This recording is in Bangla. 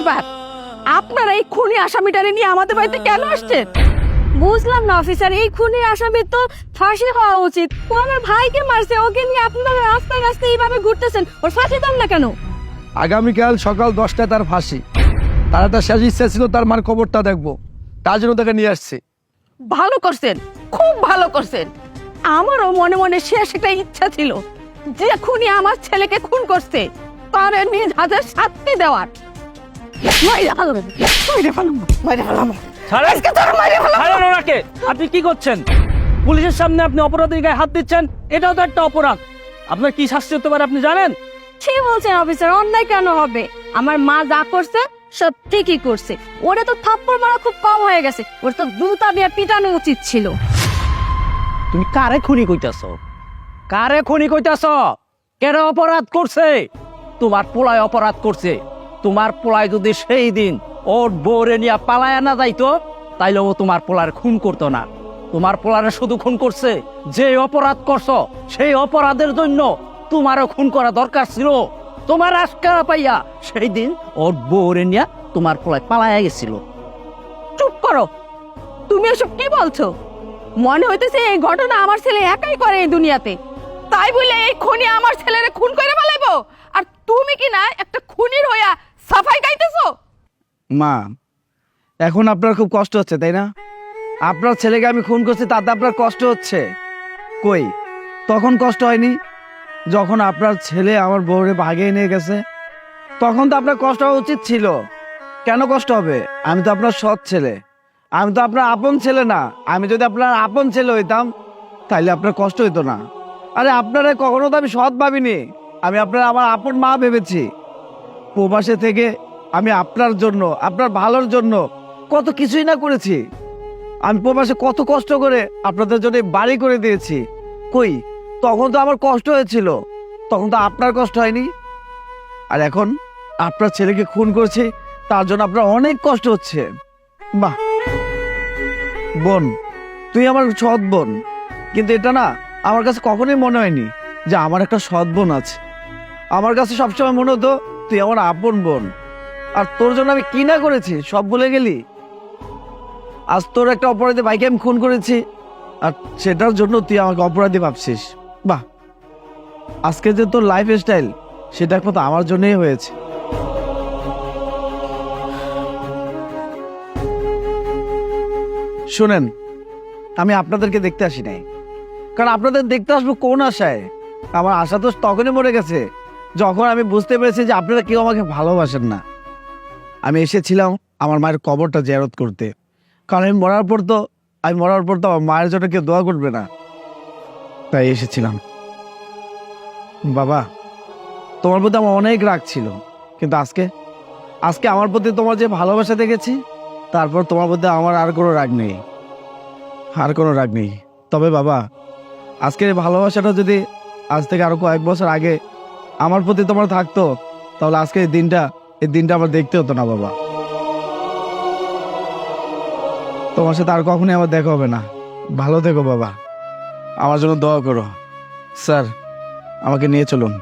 ব্যাপার? আপনারা এই খুনি আসামিটারে নিয়ে আমাদের বাড়িতে কেন আসছেন? বুঝলাম না অফিসার, এই খুনি আসামির তো ফাঁসি হওয়া উচিত। ও আমার ভাইকে মারছে, ওকে নিয়ে আপনারা রাস্তায় রাস্তায় এইভাবে ঘুরতেছেন, ওর ফাঁসি দেন না কেন? আগামীকাল সকাল 10টায় তার ফাঁসি। তার একটা শেষ ইচ্ছা ছিল তার মার কবরটা দেখবো, তার জন্য তাকে নিয়ে আসছি। ভালো করছেন, খুব ভালো করছেন। আমারও মনে মনে শেষ একটা ইচ্ছা ছিল, যে খুনি আমার ছেলেকে খুন করছে তার নিজ হাতে শাস্তি দেওয়ার। মাইরে ফেলাম, মাইরে ফেলাম, মাইরে ফেলাম। ছাড়েন, আজকে তোর মাইরে ফেলাম। ছাড়েন ওনাকে। আপনি কি করছেন? পুলিশের সামনে আপনি অপরাধীর গায়ে হাত দিচ্ছেন, এটাও তো একটা অপরাধ। আপনার কি শাস্তি হতে পারে আপনি জানেন? ঠিক বলছেন অফিসার, অন্যায় কেন হবে? আমার মা যা করছে সব ঠিকই করছে। ওরে তো থাপ্পড় মারা খুব কম হয়ে গেছে, ওর তো জুতা দিয়ে পিটানো উচিত ছিল। তুমি কারে খুনি কইতাছ? কারে খুনি কইতাছ? কেন অপরাধ করছে? তোমার পোলায় অপরাধ করছে। তোমার পোলায় যদি সেই দিন ওর বউরে নিয়ে পালায় না যাইতো, তাইলে ও তোমার পোলার খুন করতো না। তোমার পোলারে শুধু খুন করছে, যে অপরাধ করছো সেই অপরাধের জন্য তোমারও খুন করা দরকার ছিল। তোমার আশকারা পাইয়া সেই দিন ওর বউরে নিয়ে তোমার পোলায় পালায়া গেছিল। চুপ করো, তুমি এসব কি বলছো? মনে হইতেছে এই ঘটনা আমার ছেলে একাই করে এই দুনিয়াতে, তাই বলে এই খুনি আমার ছেলেরে খুন করে ফেলাইবো? আর তুমি কি না একটা খুনির হইয়া সাফাই গাইতেছো? মা, এখন আপনার খুব কষ্ট হচ্ছে তাই না? আপনার ছেলেকে আমি খুন করছি, তাতে আপনার কষ্ট হচ্ছে। কই, তখন কষ্ট হয়নি যখন আপনার ছেলে আমার বউরে ভাগিয়ে নিয়ে গেছে? তখন তো আপনার কষ্ট হওয়া উচিত ছিল। কেন কষ্ট হবে? আমি তো আপনার সৎ ছেলে, আমি তো আপনার আপন ছেলে না। আমি যদি আপনার আপন ছেলে হইতাম তাইলে আপনার কষ্ট হইতো না। আরে আপনারা কখনো তো আমি সৎ ভাবিনি, আমি আপনার আমার আপন মা ভেবেছি। প্রবাসে থেকে আমি আপনার জন্য, আপনার ভালোর জন্য কত কিছুই না করেছি। আমি প্রবাসে কত কষ্ট করে আপনাদের জন্য বাড়ি করে দিয়েছি। কই, তখন তো আমার কষ্ট হয়েছিল, তখন তো আপনার কষ্ট হয়নি। আর এখন আপনার ছেলেকে খুন করছে, তার জন্য আপনার অনেক কষ্ট হচ্ছে। বাহ বোন, তুই আমার সৎ বোন, কিন্তু এটা না আমার কাছে কখনোই মনে হয়নি যে আমার একটা সৎ বোন আছে। আমার কাছে সবসময় মনে হতো তুই আমার আপন বোন। আর তোর জন্য আমি কি না করেছি সব ভুলে গেলি? আজ তোর একটা অপরাধী ভাইকে আমি খুন করেছি, আর সেটার জন্য তুই আমাকে অপরাধী ভাবছিস। বাহ, আজকে যে তোর লাইফ স্টাইল, সেটা একমাত্র আমার জন্যই হয়েছে। শুনেন, আমি আপনাদেরকে দেখতে আসি নাই, কারণ আপনাদের দেখতে আসবো কোন আশায়? আমার আশা তো তখনই মরে গেছে যখন আমি বুঝতে পেরেছি যে আপনারা কেউ আমাকে ভালোবাসেন না। আমি এসেছিলাম আমার মায়ের কবরটা জিয়ারত করতে, কারণ আমি মরার পর তো আমার মায়ের জন্য কেউ দোয়া করবে না, তাই এসেছিলাম। বাবা, তোমার প্রতি আমার অনেক রাগ ছিল, কিন্তু আজকে আমার প্রতি তোমার যে ভালোবাসা দেখেছি, তারপর তোমার প্রতি আমার আর কোনো রাগ নেই, আর কোনো রাগ নেই। তবে বাবা, আজকের এই ভালোবাসাটা যদি আজ থেকে আরো কয়েক বছর আগে আমার প্রতি তোমার থাকতো, তাহলে আজকে এই দিনটা আমার দেখতে হতো না বাবা। তোমার সাথে আর কখনোই আমার দেখা হবে না। ভালো থেকো বাবা, আমার জন্য দোয়া করো। স্যার, আমাকে নিয়ে চলুন।